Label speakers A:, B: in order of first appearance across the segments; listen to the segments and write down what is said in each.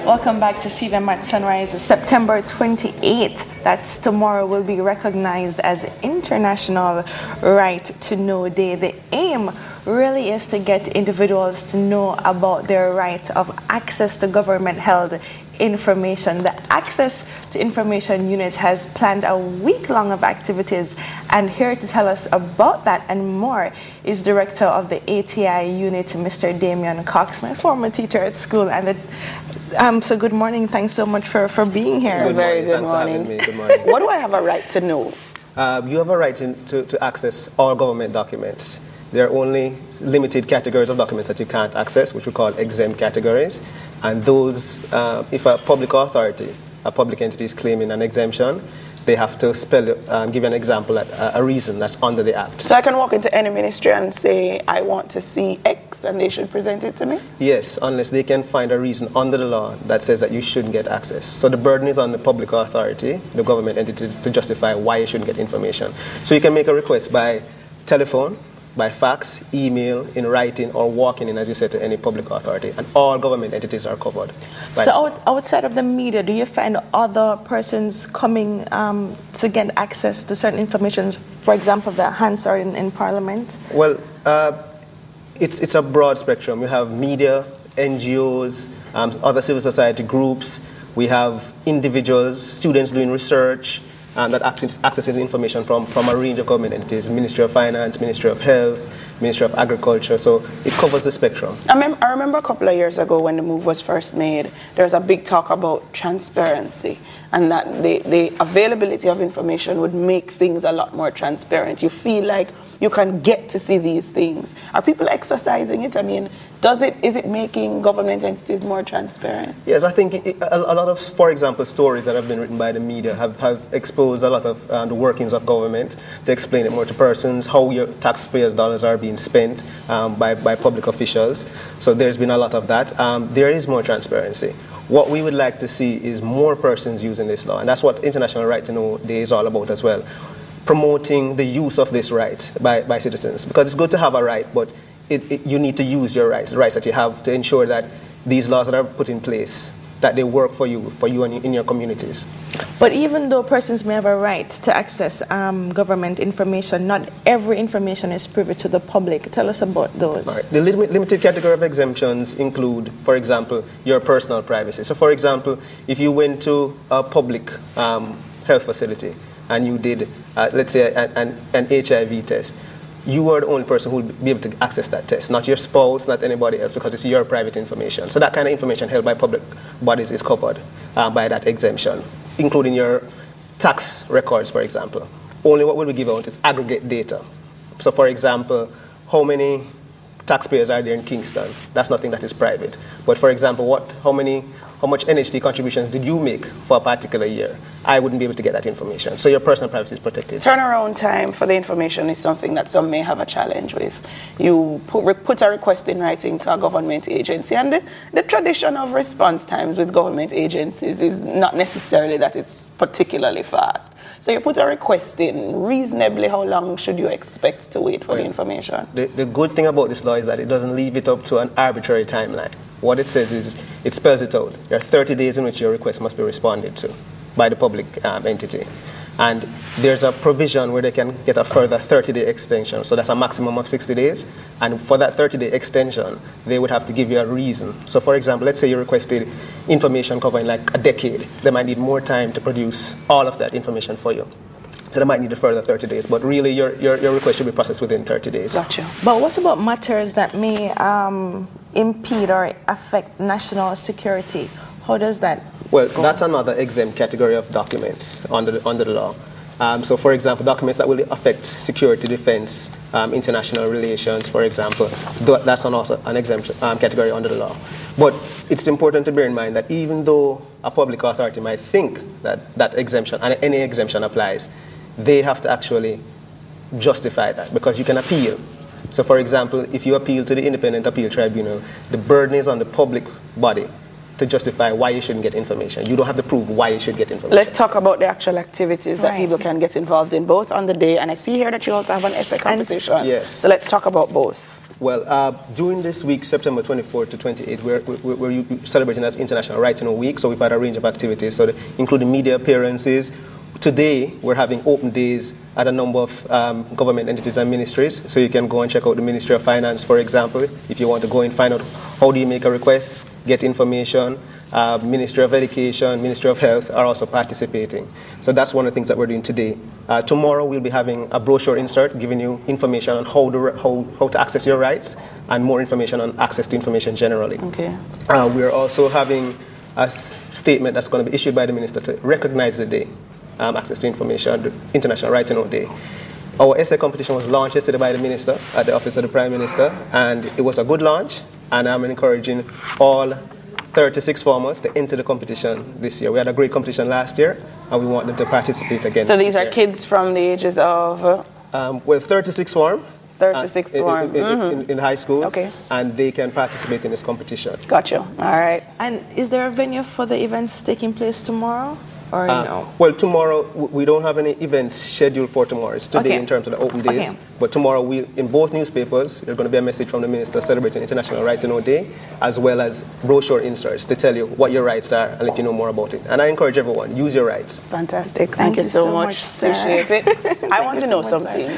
A: Welcome back to CVM at Sunrise. September 28th, that's tomorrow, will be recognized as International Right to Know Day. The aim really is to get individuals to know about their right of access to government-held information. The Access to Information Unit has planned a week-long of activities, and here to tell us about that and more is Director of the ATI Unit, Mr. Damian Cox, my former teacher at school. And so good morning. Thanks so much for being here.
B: Very good morning. Good morning. What do I have a right to know?
C: You have a right to access all government documents. There are only limited categories of documents that you can't access, which we call exempt categories. And those, if a public authority, a public entity is claiming an exemption, they have to give an example, a reason that's under the Act.
B: So I can walk into any ministry and say, I want to see X, and they should present it to me?
C: Yes, unless they can find a reason under the law that says that you shouldn't get access. So the burden is on the public authority, the government entity, to justify why you shouldn't get information. So you can make a request by telephone, by fax, email, in writing, or walking in, as you said, to any public authority. And all government entities are covered.
A: So outside of the media, do you find other persons coming to get access to certain information, for example, the Hansard in Parliament?
C: Well, it's a broad spectrum. We have media, NGOs, other civil society groups. We have individuals, students doing research, that accessing information from a range of government entities, Ministry of Finance, Ministry of Health, Ministry of Agriculture, so it covers the spectrum.
B: I remember a couple of years ago when the move was first made, there was a big talk about transparency and that the availability of information would make things a lot more transparent. You feel like you can get to see these things. Are people exercising it? I mean, is it making government entities more transparent?
C: Yes, I think a lot of, for example, stories that have been written by the media have exposed a lot of the workings of government to explain it more to persons, how your taxpayers' dollars are being spent by public officials. So there's been a lot of that. There is more transparency. What we would like to see is more persons using this law, and that's what International Right to Know Day is all about as well. Promoting the use of this right by citizens, because it's good to have a right, but you need to use your rights, the rights that you have, to ensure that these laws that are put in place, that they work for you and in your communities.
A: But even though persons may have a right to access government information, not every information is privy to the public. Tell us about those.
C: Right. The limited category of exemptions include, for example, your personal privacy. So, for example, if you went to a public health facility and you did, let's say, an HIV test, you are the only person who will be able to access that test, not your spouse, not anybody else, because it's your private information. So that kind of information held by public bodies is covered by that exemption, including your tax records, for example. Only what will we give out is aggregate data. So, for example, how many taxpayers are there in Kingston? That's nothing that is private. But, for example, how much NHT contributions did you make for a particular year? I wouldn't be able to get that information. So your personal privacy is protected.
B: Turnaround time for the information is something that some may have a challenge with. You put a request in writing to a government agency, and the tradition of response times with government agencies is not necessarily that it's particularly fast. So you put a request in, reasonably how long should you expect to wait for the information?
C: The good thing about this law is that it doesn't leave it up to an arbitrary timeline. What it says is, it spells it out. There are 30 days in which your request must be responded to by the public entity. And there's a provision where they can get a further 30-day extension. So that's a maximum of 60 days. And for that 30-day extension, they would have to give you a reason. So, for example, let's say you requested information covering like a decade. They might need more time to produce all of that information for you. So they might need a further 30 days. But really, your request should be processed within 30 days.
B: Gotcha.
A: But what about matters that may impede or affect national security? How does that go?
C: That's another exempt category of documents under the law. So, for example, documents that will affect security, defense, international relations, for example, that's also an exempt category under the law. But it's important to bear in mind that even though a public authority might think that exemption, and any exemption applies, they have to actually justify that, because you can appeal. So, for example, if you appeal to the Independent Appeal Tribunal, the burden is on the public body to justify why you shouldn't get information. You don't have to prove why you should get information.
B: Let's talk about the actual activities that people can get involved in, both on the day, and I see here that you also have an essay competition.
C: Yes.
B: So let's talk about both.
C: Well, during this week, September 24th to 28th, we're celebrating as International Right to Know Week, so we've had a range of activities, so including media appearances. Today, we're having open days at a number of government entities and ministries, so you can go and check out the Ministry of Finance, for example, if you want to go and find out how do you make a request, get information. Ministry of Education, Ministry of Health are also participating. So that's one of the things that we're doing today. Tomorrow we'll be having a brochure insert giving you information on how to access your rights and more information on access to information generally.
B: Okay.
C: We're also having a statement that's going to be issued by the Minister to recognize the day, access to information, the International Right to Know Day. Our essay competition was launched yesterday by the Minister at the Office of the Prime Minister, and it was a good launch, and I'm encouraging all 36 farmers to enter the competition this year. We had a great competition last year, and we want them to participate again.
B: So these are kids from the ages of?
C: Well, 36 form.
B: 36 form.
C: In high schools.
B: Okay.
C: And they can participate in this competition.
B: Gotcha. All right.
A: And is there a venue for the events taking place tomorrow? Or no?
C: Well, tomorrow, we don't have any events scheduled for tomorrow. It's today in terms of the open days. Okay. But tomorrow, in both newspapers, there's going to be a message from the Minister celebrating International Right to Know Day, as well as brochure inserts to tell you what your rights are and let you know more about it. And I encourage everyone, use your rights.
B: Fantastic. Thank you so much. Appreciate it. I want to know something.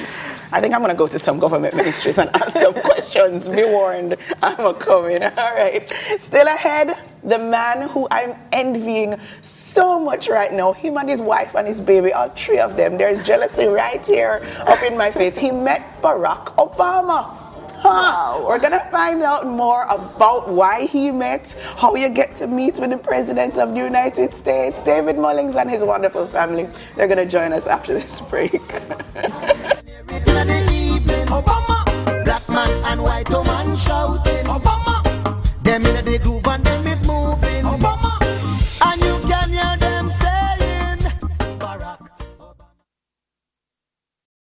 B: I think I'm going to go to some government ministries and ask some questions. Be warned, I'm coming. All right. Still ahead, the man who I'm envying so much right now, him and his wife and his baby, all three of them, there's jealousy right here up in my face. He met Barack Obama. Wow. We're going to find out more about why he met, how you get to meet with the President of the United States, David Mullings and his wonderful family. They're going to join us after this break.